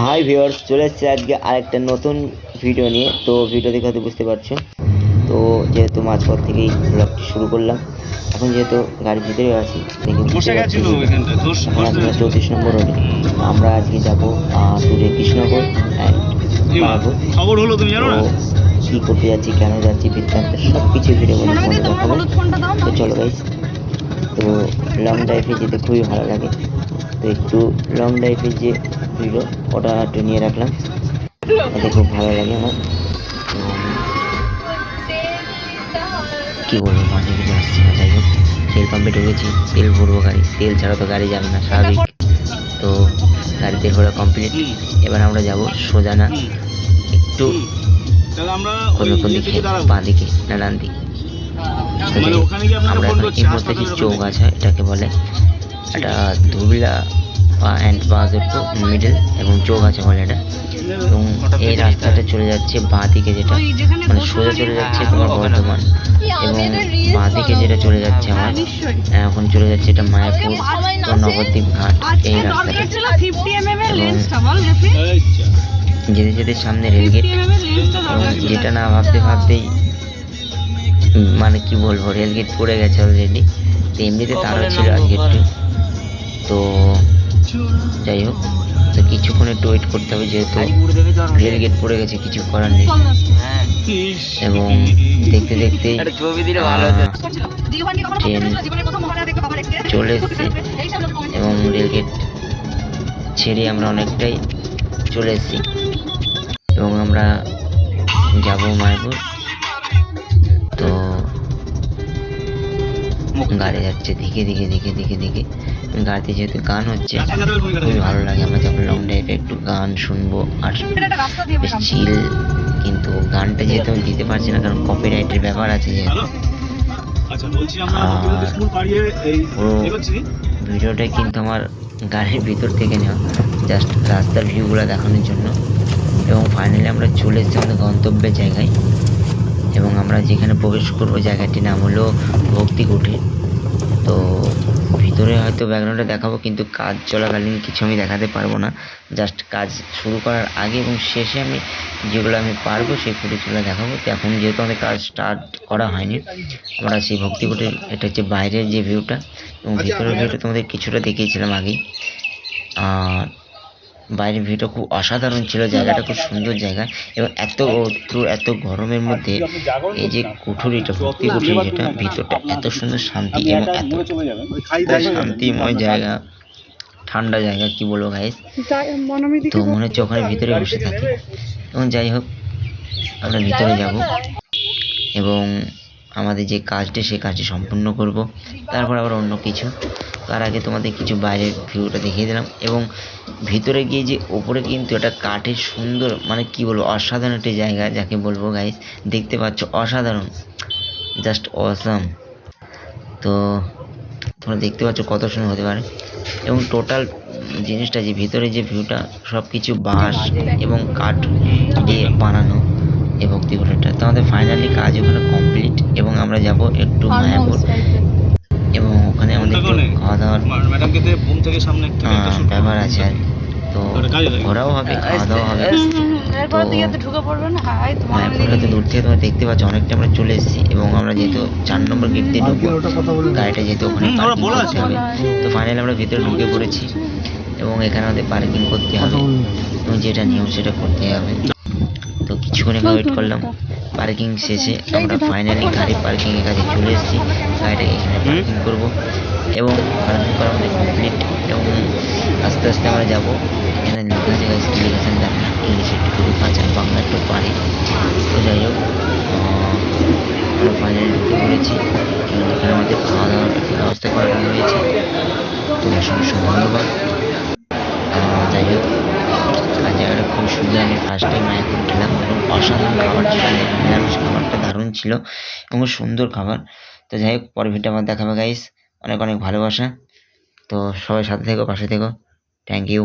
Hi viewers, চলে এসেছে আজকে আরেকটা নতুন ভিডিও নিয়ে। তো ভিডিও দেখে হয়তো বুঝতে পারছো। তো যেহেতু মাঝপথ থেকেই ব্লগটি শুরু করলাম, এখন যেহেতু গাড়ির ভিতরে আছি, দেখে বুঝতে পারছি 34 নম্বর রোডে। আমরা আজকে যাবো টুরে কৃষ্ণনগর অ্যান্ড মায়াপুর। খবর হলো তুমি জানো না কী করতে যাচ্ছি, কেন যাচ্ছি, বৃত্তান্ত সব কিছু ভিডিও বলে দেখাবো। তো চলো গাইস, তো লং ড্রাইভে যেতে খুবই ভালো লাগে। তো একটু লং ড্রাইভের যে ভিডিও ওটা একটু নিয়ে রাখলাম, ওটা খুব ভালো লাগে আমার। কী বলবো, মাঝে কিছু আসছে না। যাই হোক, তেল পাম্পে ঢুকেছি, তেল ভরবো গাড়ি। তেল ছাড়া তো গাড়ি যাবে না, স্বাভাবিক। তো গাড়ি তেল ভরা কমপ্লিট। এবার আমরা যাব সোজানা একটু কোন দিকে, বাঁ দিকে না ডান দিকে। আমরা এখন এই বলতেছি চৌগাছা, এটাকে বলে। এটা ধুবলা অ্যান্ড বাহাদুরপুর মিডল এবং চৌগাছা বলে এটা। এবং এই রাস্তাটা চলে যাচ্ছে বাঁ দিকে, যেটা মানে সোজা চলে যাচ্ছে তোমার বর্ধমান, এবং বাঁ দিকে যেটা চলে যাচ্ছে আমার এখন চলে যাচ্ছে এটা মায়াপুর ও নবদ্বীপ ঘাট, এই রাস্তাটা। এবং যেতে যেতে সামনে রেলগেট, যেটা না ভাবতে ভাবতেই মানে কি বলবো, রেলগেট পড়ে গেছে অলরেডি। তো এমনিতে তারও ছিল আজকে একটু। তো যাই হোক, তো কিছুক্ষণ একটু ওয়েট করতে হবে, যেহেতু রেলগেট পড়ে গেছে, কিছু করার নেই। এবং দেখতে দেখতেই ট্রেন চলে এসছে এবং রেলগেট ছেড়ে আমরা অনেকটাই চলে এসেছি এবং আমরা যাব মায়াপুর। তো গাড়ি যাচ্ছে দিকে দিকে দিকে দিকে দিকে, গাড়িতে যেহেতু গান হচ্ছে খুবই ভালো লাগে। আমরা যখন লং ড্রাইভে একটু গান শুনবো আর বেশ চিল, কিন্তু গানটা যেহেতু আমি দিতে পারছি না, কারণ কপিরাইটের ব্যাপার আছে যেহেতু। পুরো ভিডিওটা কিন্তু আমার গাড়ির ভিতর থেকে নেওয়া, জাস্ট রাস্তার ভিউগুলো দেখানোর জন্য। এবং ফাইনালি আমরা চলে এসেছি আমাদের গন্তব্যের জায়গায়, এবং আমরা যেখানে প্রবেশ করবো জায়গাটির নাম হলো ভক্তিকুটির। তো ভিতরে হয়তো ব্যাকগ্রাউন্ডে দেখাবো, কিন্তু কাজ চলাকালীন কিছু আমি দেখাতে পারবো না। জাস্ট কাজ শুরু করার আগে এবং শেষে আমি যেগুলো আমি পারবো সেই ফুটেজগুলো দেখাবো। তো এখন যেহেতু আমাদের কাজ স্টার্ট করা হয়নি, আমরা সেই ভক্তিকুটির, এটা হচ্ছে বাইরের যে ভিউটা, এবং ভিতরের ভিউটা তোমাদের কিছুটা দেখিয়েছিলাম আগেই। আর বাইরের ভিউটা খুব অসাধারণ ছিল, জায়গাটা খুব সুন্দর জায়গা। এবং এত গরমের মধ্যে এই যে কুঠুরিটা, ভক্তি কুঠুরি, যেটা ভিতরটা এত সুন্দর শান্তি এবং এত শান্তিময় জায়গা, ঠান্ডা জায়গা, কি বলবো গাইস। তো মনে হচ্ছে ওখানে ভিতরে বসে থাকি। এবং যাই হোক, আমরা ভিতরে যাব এবং আমাদের যে কাজটি সেই কাজটি সম্পূর্ণ করব, তারপর আবার অন্য কিছু। তার আগে তোমাদের কিছু বাইরের ভিউটা দেখিয়ে দিলাম। এবং ভিতরে গিয়ে যে ওপরে কিন্তু একটা কাঠের সুন্দর, মানে কি বলবো, অসাধারণ একটি জায়গা যাকে বলবো গাইস। দেখতে পাচ্ছ, অসাধারণ, জাস্ট অসাম। তো তোমরা দেখতে পাচ্ছ কত সুন্দর হতে পারে। এবং টোটাল জিনিসটা, যে ভিতরে যে ভিউটা, সব কিছু বাঁশ এবং কাঠ দিয়ে বানানো এই ভক্তিকুটিরটা। তো আমাদের ফাইনালি কাজ ওখানে কমপ্লিট, এবং আমরা যাব একটু মায়াপুর, এবং ওখানে আমাদের একটু খাওয়া দাওয়ার ব্যাপার আছে আর। তো ঘোরাও হবে, খাওয়া দাওয়া হবে। মায়াপুরটা তো দূর থেকে তোমরা দেখতে পাচ্ছ, অনেকটা আমরা চলে এসেছি। এবং আমরা যেহেতু 4 নম্বর গেট দিয়ে ঢুকবো, গাড়িটা যেহেতু ওখানে পার্কিং করতে হবে, তো ফাইনালি আমরা ভিতরে ঢুকে পড়েছি। এবং এখানে আমাদের পার্কিং করতে হবে, এবং যেটা নিয়ম সেটা করতে হবে। তো কিছুক্ষণ এখানে ওয়েট করলাম। পার্কিং শেষে আমরা ফাইনালি গাড়ি পার্কিংয়ের কাছে চলে এসেছি। গাড়িটাকে এখানে পার্কিং করবো, এবং পার্কিং করা আমাদের কমপ্লিট। এবং আস্তে আস্তে আমরা যাবো। এখানে লেখা আছে গাইস, কি লিখেছেন জানি না, ইংলিশে একটু খুবই কাঁচা, বাংলা একটু পারি। তো যাই হোক, আমরা ফাইনালি ঢুকে পড়েছি। এখানে আমাদের খাওয়া দাওয়ার ব্যবস্থা করা হয়েছে। তো অসংখ্য ধন্যবাদ। যাই হোক, জায়গাটা খুব সুন্দর। আমি ফার্স্ট টাইম মায়াপুর খেলাম এবং অসাধারণ খাবার ছিল, নিরামিষ খাবারটা দারুণ ছিল এবং সুন্দর খাবার। তো যাই হোক, পরের ভিডিও আমার দেখাবে গাইস। অনেক অনেক ভালোবাসা। তো সবাই সাথে থেকো, পাশে থেকো। Thank you.